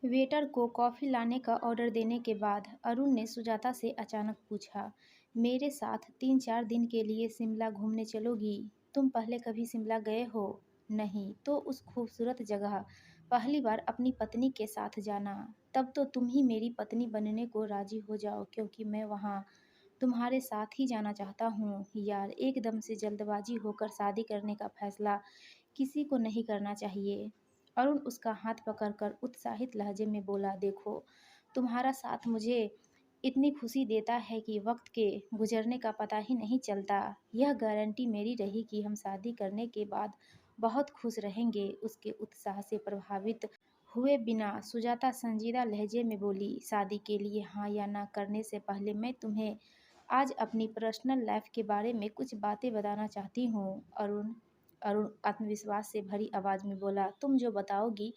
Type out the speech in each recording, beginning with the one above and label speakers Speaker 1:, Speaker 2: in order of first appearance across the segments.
Speaker 1: Waiter को coffee लाने का ऑर्डर देने के बाद अरुण ने सुजाता से अचानक पूछा, मेरे साथ 3-4 दिन के लिए शिमला घूमने चलोगी? तुम पहले कभी शिमला गए हो? नहीं, तो उस खूबसूरत जगह पहली बार अपनी पत्नी के साथ जाना। तब तो तुम ही मेरी पत्नी बनने को राज़ी हो जाओ, क्योंकि मैं वहाँ तुम्हारे साथ ही जाना चाहता हूँ। यार, एकदम से जल्दबाजी होकर शादी करने का फैसला किसी को नहीं करना चाहिए। अरुण उसका हाथ पकड़कर उत्साहित लहजे में बोला, देखो, तुम्हारा साथ मुझे इतनी खुशी देता है कि वक्त के गुजरने का पता ही नहीं चलता। यह गारंटी मेरी रही कि हम शादी करने के बाद बहुत खुश रहेंगे। उसके उत्साह से प्रभावित हुए बिना सुजाता संजीदा लहजे में बोली, शादी के लिए हाँ या ना करने से पहले मैं तुम्हें आज अपनी पर्सनल लाइफ के बारे में कुछ बातें बताना चाहती हूँ। अरुण अरुण आत्मविश्वास से भरी आवाज़ में बोला, तुम जो बताओगी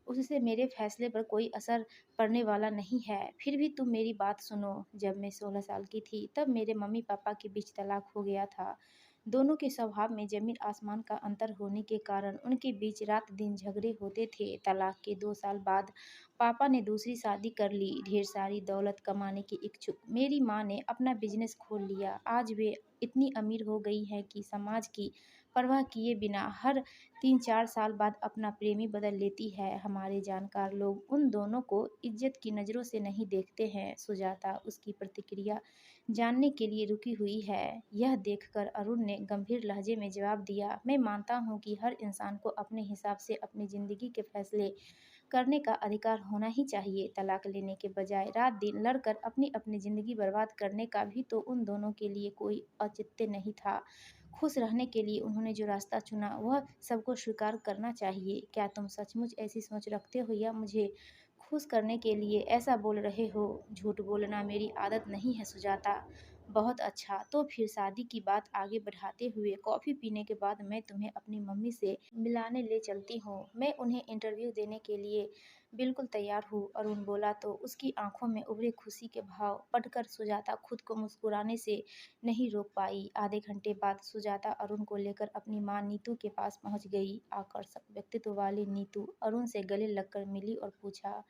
Speaker 1: उससे मेरे फैसले पर कोई असर पड़ने वाला नहीं है। फिर भी तुम मेरी बात सुनो। जब मैं 16 साल की थी तब मेरे मम्मी पापा के बीच तलाक हो गया था। दोनों के स्वभाव में ज़मीन आसमान का अंतर होने के कारण उनके बीच रात दिन झगड़े होते थे। तलाक के 2 साल बाद पापा ने दूसरी शादी कर ली, ढेर सारी दौलत कमाने की इच्छुक। मेरी माँ ने अपना बिजनेस खोल लिया। आज वे इतनी अमीर हो गई हैं कि समाज की परवाह किए बिना हर 3-4 साल बाद अपना प्रेमी बदल लेती है। हमारे जानकार लोग उन दोनों को इज्जत की नज़रों से नहीं देखते हैं। सुजाता उसकी प्रतिक्रिया जानने के लिए रुकी हुई है। यह देखकर अरुण ने गंभीर लहजे में जवाब दिया, मैं मानता हूँ कि हर इंसान को अपने हिसाब से अपनी ज़िंदगी के फैसले करने का अधिकार होना ही चाहिए। तलाक लेने के बजाय रात दिन लड़कर अपनी अपनी ज़िंदगी बर्बाद करने का भी तो उन दोनों के लिए कोई औचित्य नहीं था। खुश रहने के लिए उन्होंने जो रास्ता चुना वह सबको स्वीकार करना चाहिए। क्या तुम सचमुच ऐसी सोच रखते हो या मुझे खुश करने के लिए ऐसा बोल रहे हो? झूठ बोलना मेरी आदत नहीं है सुजाता। बहुत अच्छा, तो फिर शादी की बात आगे बढ़ाते हुए कॉफ़ी पीने के बाद मैं तुम्हें अपनी मम्मी से मिलाने ले चलती हूँ। मैं उन्हें इंटरव्यू देने के लिए बिल्कुल तैयार हूँ। अरुण बोला तो उसकी आंखों में उभरे खुशी के भाव पढ़कर सुजाता खुद को मुस्कुराने से नहीं रोक पाई। आधे घंटे बाद सुजाता अरुण को लेकर अपनी माँ नीतू के पास पहुँच गई। आकर्षक व्यक्तित्व वाली नीतू अरुण से गले लगकर मिली और पूछा,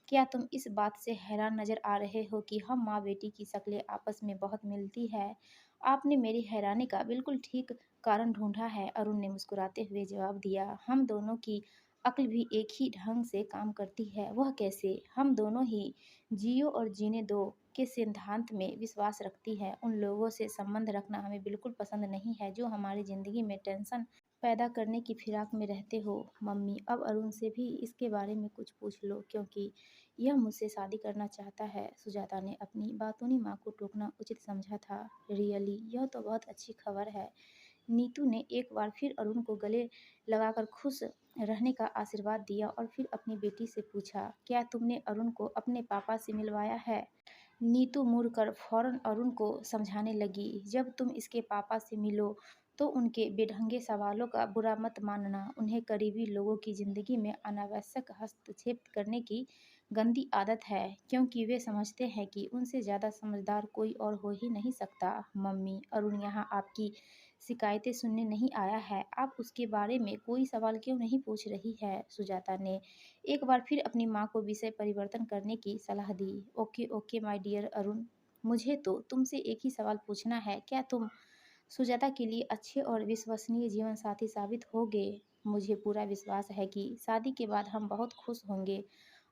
Speaker 1: क्या तुम इस बात से हैरान नजर आ रहे हो कि हम माँ बेटी की शक्लें आपस में बहुत मिलती है? आपने मेरी हैरानी का बिल्कुल ठीक कारण ढूंढा है। अरुण ने मुस्कुराते हुए जवाब दिया, हम दोनों की अक्ल भी एक ही ढंग से काम करती है। वह कैसे? हम दोनों ही जियो और जीने दो के सिद्धांत में विश्वास रखती है। उन लोगों से संबंध रखना हमें बिल्कुल पसंद नहीं है जो हमारी ज़िंदगी में टेंशन पैदा करने की फिराक में रहते हो। मम्मी, अब अरुण से भी इसके बारे में कुछ पूछ लो, क्योंकि यह मुझसे शादी करना चाहता है। सुजाता ने अपनी बातूनी माँ को टोकना उचित समझा था। रियली, यह तो बहुत अच्छी खबर है। नीतू ने एक बार फिर अरुण को गले लगाकर खुश रहने का आशीर्वाद दिया और फिर अपनी बेटी से पूछा, क्या तुमने अरुण को अपने पापा से मिलवाया है? नीतू मुड़कर फौरन अरुण को समझाने लगी, जब तुम इसके पापा से मिलो तो उनके बेढंगे सवालों का बुरा मत मानना। उन्हें करीबी लोगों की ज़िंदगी में अनावश्यक हस्तक्षेप करने की गंदी आदत है, क्योंकि वे समझते हैं कि उनसे ज़्यादा समझदार कोई और हो ही नहीं सकता। मम्मी, अरुण यहाँ आपकी शिकायतें सुनने नहीं आया है। आप उसके बारे में कोई सवाल क्यों नहीं पूछ रही है? सुजाता ने एक बार फिर अपनी माँ को विषय परिवर्तन करने की सलाह दी। Okay okay my dear Arun, मुझे तो तुमसे एक ही सवाल पूछना है, क्या तुम सुजाता के लिए अच्छे और विश्वसनीय जीवन साथी साबित होगे? मुझे पूरा विश्वास है कि शादी के बाद हम बहुत खुश होंगे।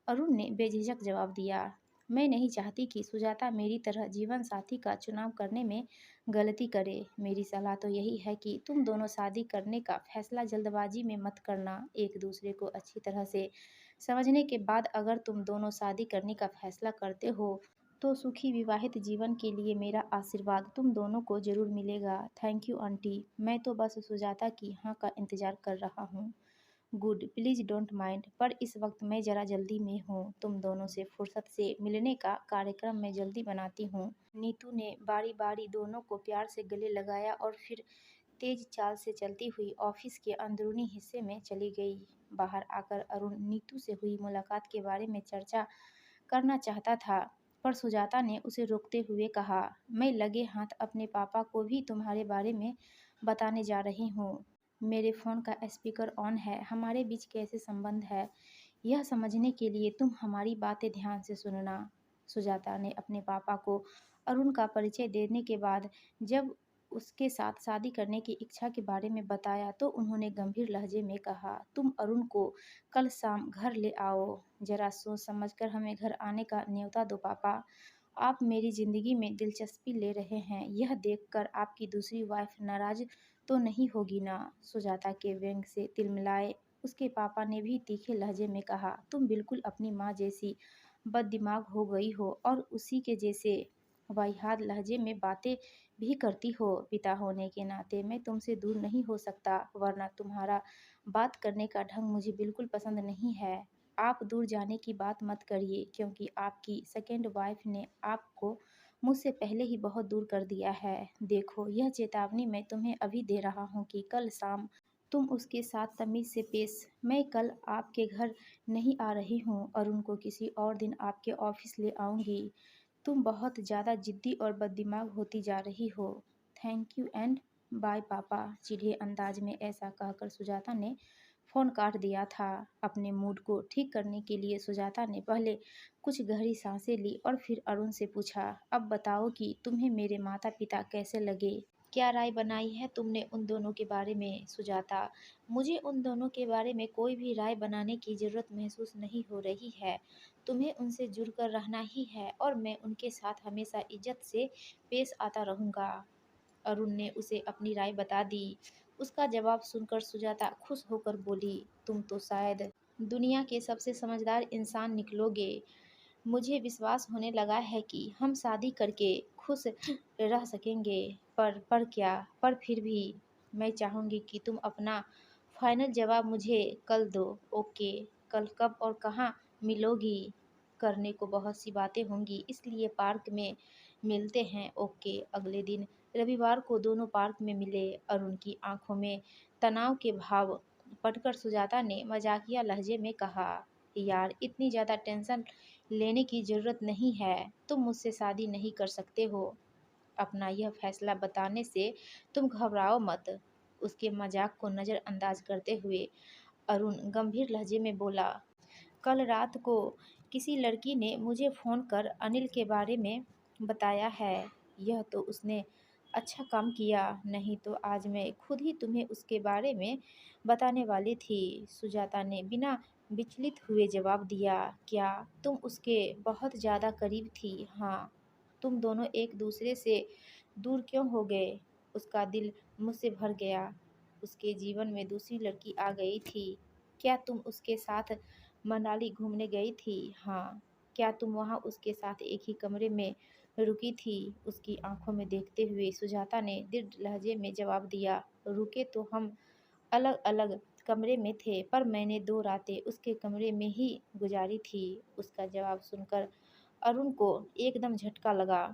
Speaker 1: अरुण ने बेझिझक जवाब दिया, मैं नहीं चाहती कि सुजाता मेरी तरह जीवन साथी का चुनाव करने में गलती करे। मेरी सलाह तो यही है कि तुम दोनों शादी करने का फैसला जल्दबाजी में मत करना। एक दूसरे को अच्छी तरह से समझने के बाद अगर तुम दोनों शादी करने का फैसला करते हो तो सुखी विवाहित जीवन के लिए मेरा आशीर्वाद तुम दोनों को ज़रूर मिलेगा। थैंक यू आंटी, मैं तो बस सुजाता की हाँ का इंतज़ार कर रहा हूँ। गुड, प्लीज़ डोंट माइंड, पर इस वक्त मैं ज़रा जल्दी में हूँ। तुम दोनों से फुर्सत से मिलने का कार्यक्रम मैं जल्दी बनाती हूँ। नीतू ने बारी बारी दोनों को प्यार से गले लगाया और फिर तेज चाल से चलती हुई ऑफिस के अंदरूनी हिस्से में चली गई। बाहर आकर अरुण नीतू से हुई मुलाकात के बारे में चर्चा करना चाहता था, पर सुजाता ने उसे रोकते हुए कहा, मैं लगे हाथ अपने पापा को भी तुम्हारे बारे में बताने जा रही हूँ। मेरे फ़ोन का स्पीकर ऑन है, हमारे बीच कैसे संबंध है यह समझने के लिए तुम हमारी बातें ध्यान से सुनना। सुजाता ने अपने पापा को अरुण का परिचय देने के बाद जब उसके साथ शादी करने की इच्छा के बारे में बताया तो उन्होंने गंभीर लहजे में कहा, तुम अरुण को कल शाम घर ले आओ। जरा सोच समझकर हमें घर आने का न्योता दो पापा। आप मेरी ज़िंदगी में दिलचस्पी ले रहे हैं, यह देखकर आपकी दूसरी वाइफ नाराज़ तो नहीं होगी ना? सुजाता के व्यंग से तिलमिलाए उसके पापा ने भी तीखे लहजे में कहा, तुम बिल्कुल अपनी माँ जैसी बददिमाग हो गई हो और उसी के जैसे वाहियात लहजे में बातें भी करती हो। पिता होने के नाते मैं तुमसे दूर नहीं हो सकता, वरना तुम्हारा बात करने का ढंग मुझे बिल्कुल पसंद नहीं है। आप दूर जाने की बात मत करिए, क्योंकि आपकी सेकंड वाइफ ने आपको मुझसे पहले ही बहुत दूर कर दिया है। देखो, यह चेतावनी मैं तुम्हें अभी दे रहा हूँ कि कल शाम तुम उसके साथ तमीज़ से पेश। मैं कल आपके घर नहीं आ रही हूँ, अरुण को किसी और दिन आपके ऑफिस ले आऊँगी। तुम बहुत ज़्यादा जिद्दी और बददिमाग होती जा रही हो। थैंक यू एंड बाय पापा। चिढ़े अंदाज में ऐसा कहकर सुजाता ने फ़ोन काट दिया था। अपने मूड को ठीक करने के लिए सुजाता ने पहले कुछ गहरी सांसें ली और फिर अरुण से पूछा, अब बताओ कि तुम्हें मेरे माता पिता कैसे लगे? क्या राय बनाई है तुमने उन दोनों के बारे में? सुजाता, मुझे उन दोनों के बारे में कोई भी राय बनाने की ज़रूरत महसूस नहीं हो रही है। तुम्हें उनसे जुड़कर रहना ही है और मैं उनके साथ हमेशा इज्जत से पेश आता रहूँगा। अरुण ने उसे अपनी राय बता दी। उसका जवाब सुनकर सुजाता खुश होकर बोली, तुम तो शायद दुनिया के सबसे समझदार इंसान निकलोगे। मुझे विश्वास होने लगा है कि हम शादी करके खुश रह सकेंगे। पर क्या? पर फिर भी मैं चाहूँगी कि तुम अपना फाइनल जवाब मुझे कल दो। ओके? कल कब और कहाँ मिलोगी? करने को बहुत सी बातें होंगी, इसलिए पार्क में मिलते हैं। ओके? अगले दिन रविवार को दोनों पार्क में मिले। अरुण की आंखों में तनाव के भाव पढ़कर सुजाता ने मजाकिया लहजे में कहा, यार इतनी ज़्यादा टेंशन लेने की ज़रूरत नहीं है। तुम मुझसे शादी नहीं कर सकते हो। अपना यह फैसला बताने से तुम घबराओ मत। उसके मजाक को नज़रअंदाज करते हुए अरुण गंभीर लहजे में बोला, कल रात को किसी लड़की ने मुझे फ़ोन कर अनिल के बारे में बताया है। यह तो उसने अच्छा काम किया, नहीं तो आज मैं खुद ही तुम्हें उसके बारे में बताने वाली थी। सुजाता ने बिना विचलित हुए जवाब दिया, क्या तुम उसके बहुत ज़्यादा करीब थी? हाँ। तुम दोनों एक दूसरे से दूर क्यों हो गए? उसका दिल मुझसे भर गया। उसके जीवन में दूसरी लड़की आ गई थी। क्या तुम उसके साथ मनाली घूमने गई थी? हाँ। क्या तुम वहाँ उसके साथ एक ही कमरे में रुकी थी? उसकी आंखों में देखते हुए सुजाता ने दृढ़ लहजे में जवाब दिया, रुके तो हम अलग अलग कमरे में थे, पर मैंने 2 रातें उसके कमरे में ही गुजारी थी। उसका जवाब सुनकर अरुण को एकदम झटका लगा।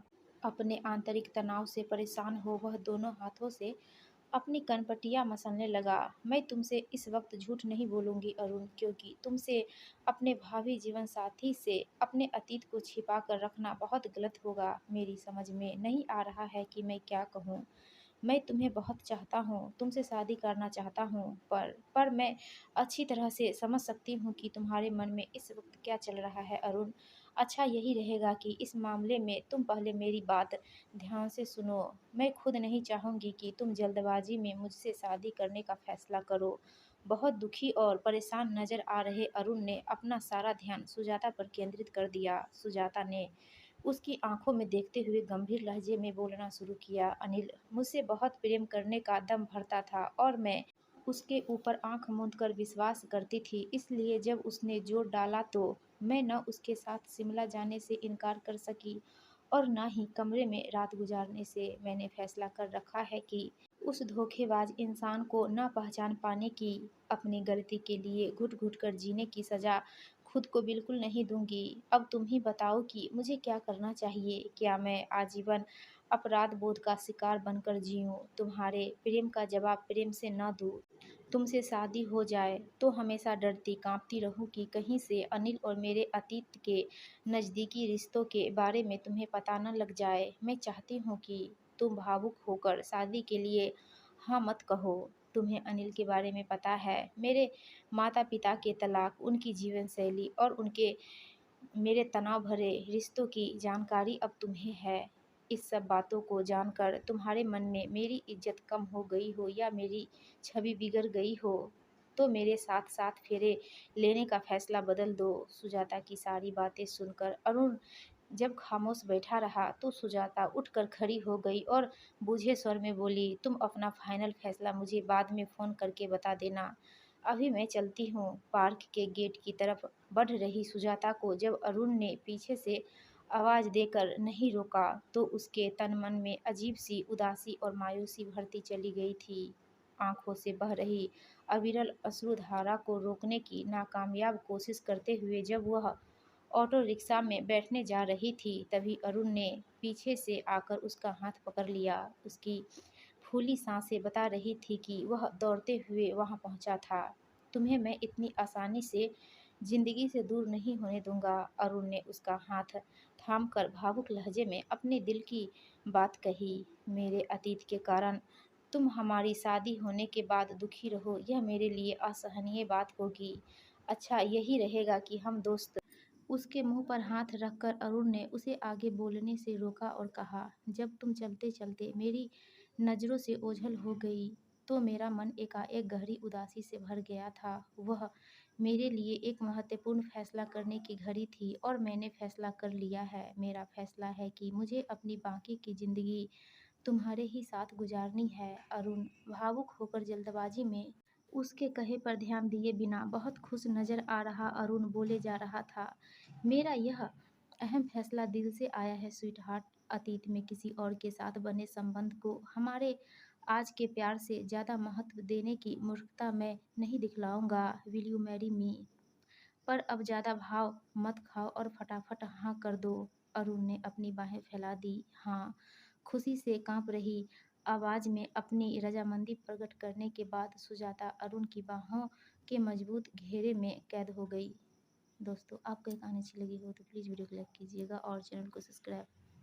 Speaker 1: अपने आंतरिक तनाव से परेशान हो वह दोनों हाथों से अपनी कनपटियाँ मसलने लगा। मैं तुमसे इस वक्त झूठ नहीं बोलूँगी अरुण, क्योंकि तुमसे अपने भावी जीवन साथी से अपने अतीत को छिपा कर रखना बहुत गलत होगा। मेरी समझ में नहीं आ रहा है कि मैं क्या कहूँ। मैं तुम्हें बहुत चाहता हूँ, तुमसे शादी करना चाहता हूँ, पर मैं अच्छी तरह से समझ सकती हूँ कि तुम्हारे मन में इस वक्त क्या चल रहा है अरुण। अच्छा यही रहेगा कि इस मामले में तुम पहले मेरी बात ध्यान से सुनो। मैं खुद नहीं चाहूँगी कि तुम जल्दबाजी में मुझसे शादी करने का फैसला करो। बहुत दुखी और परेशान नजर आ रहे अरुण ने अपना सारा ध्यान सुजाता पर केंद्रित कर दिया। सुजाता ने उसकी आंखों में देखते हुए गंभीर लहजे में बोलना शुरू किया, अनिल मुझसे बहुत प्रेम करने का दम भरता था और मैं उसके ऊपर आंख मूंद कर विश्वास करती थी। इसलिए जब उसने जोर डाला तो मैं न उसके साथ शिमला जाने से इनकार कर सकी और न ही कमरे में रात गुजारने से। मैंने फैसला कर रखा है कि उस धोखेबाज इंसान को न पहचान पाने की, अपनी गलती के लिए घुट घुट कर जीने की सज़ा खुद को बिल्कुल नहीं दूंगी। अब तुम ही बताओ कि मुझे क्या करना चाहिए? क्या मैं आजीवन अपराध बोध का शिकार बनकर जीऊँ? तुम्हारे प्रेम का जवाब प्रेम से न दूँ? तुमसे शादी हो जाए तो हमेशा डरती कांपती रहूं कि कहीं से अनिल और मेरे अतीत के नज़दीकी रिश्तों के बारे में तुम्हें पता न लग जाए। मैं चाहती हूँ कि तुम भावुक होकर शादी के लिए हाँ मत कहो। तुम्हें अनिल के बारे में पता है, मेरे माता-पिता के तलाक, उनकी जीवन शैली और उनके मेरे तनाव भरे रिश्तों की जानकारी अब तुम्हें है। इस सब बातों को जानकर तुम्हारे मन में मेरी इज्जत कम हो गई हो या मेरी छवि बिगड़ गई हो, तो मेरे साथ साथ फेरे लेने का फैसला बदल दो। सुजाता की सारी बातें सुनकर अरुण जब खामोश बैठा रहा तो सुजाता उठकर खड़ी हो गई और बूझे स्वर में बोली, तुम अपना फाइनल फैसला मुझे बाद में फ़ोन करके बता देना, अभी मैं चलती हूँ। पार्क के गेट की तरफ बढ़ रही सुजाता को जब अरुण ने पीछे से आवाज़ देकर नहीं रोका तो उसके तन मन में अजीब सी उदासी और मायूसी भरती चली गई थी। आंखों से बह रही अविरल अश्रुधारा को रोकने की नाकामयाब कोशिश करते हुए जब वह ऑटो रिक्शा में बैठने जा रही थी, तभी अरुण ने पीछे से आकर उसका हाथ पकड़ लिया। उसकी फूली सांसें बता रही थी कि वह दौड़ते हुए वहां पहुंचा था। तुम्हें मैं इतनी आसानी से जिंदगी से दूर नहीं होने दूंगा, अरुण ने उसका हाथ थामकर भावुक लहजे में अपने दिल की बात कही। मेरे अतीत के कारण तुम हमारी शादी होने के बाद दुखी रहो, यह मेरे लिए असहनीय बात होगी। अच्छा यही रहेगा कि हम दोस्त। उसके मुंह पर हाथ रखकर अरुण ने उसे आगे बोलने से रोका और कहा, जब तुम चलते चलते मेरी नज़रों से ओझल हो गई तो मेरा मन एकाएक गहरी उदासी से भर गया था। वह मेरे लिए एक महत्वपूर्ण फैसला करने की घड़ी थी और मैंने फैसला कर लिया है। मेरा फैसला है कि मुझे अपनी बाकी की ज़िंदगी तुम्हारे ही साथ गुजारनी है। अरुण भावुक होकर जल्दबाजी में उसके कहे पर ध्यान दिए बिना बहुत खुश नजर आ रहा अरुण बोले जा रहा था, मेरा यह अहम फैसला दिल से आया है स्वीट हार्ट। अतीत में किसी और के साथ बने संबंध को हमारे आज के प्यार से ज़्यादा महत्व देने की मूर्खता मैं नहीं दिखलाऊंगा। Will you marry me? पर अब ज़्यादा भाव मत खाओ और फटाफट हाँ कर दो। अरुण ने अपनी बाहें फैला दी। हाँ, खुशी से कांप रही आवाज़ में अपनी रजामंदी प्रकट करने के बाद सुजाता अरुण की बाहों के मजबूत घेरे में कैद हो गई। दोस्तों, आपको ये कहानी अच्छी लगी हो तो प्लीज़ वीडियो को लाइक कीजिएगा और चैनल को सब्सक्राइब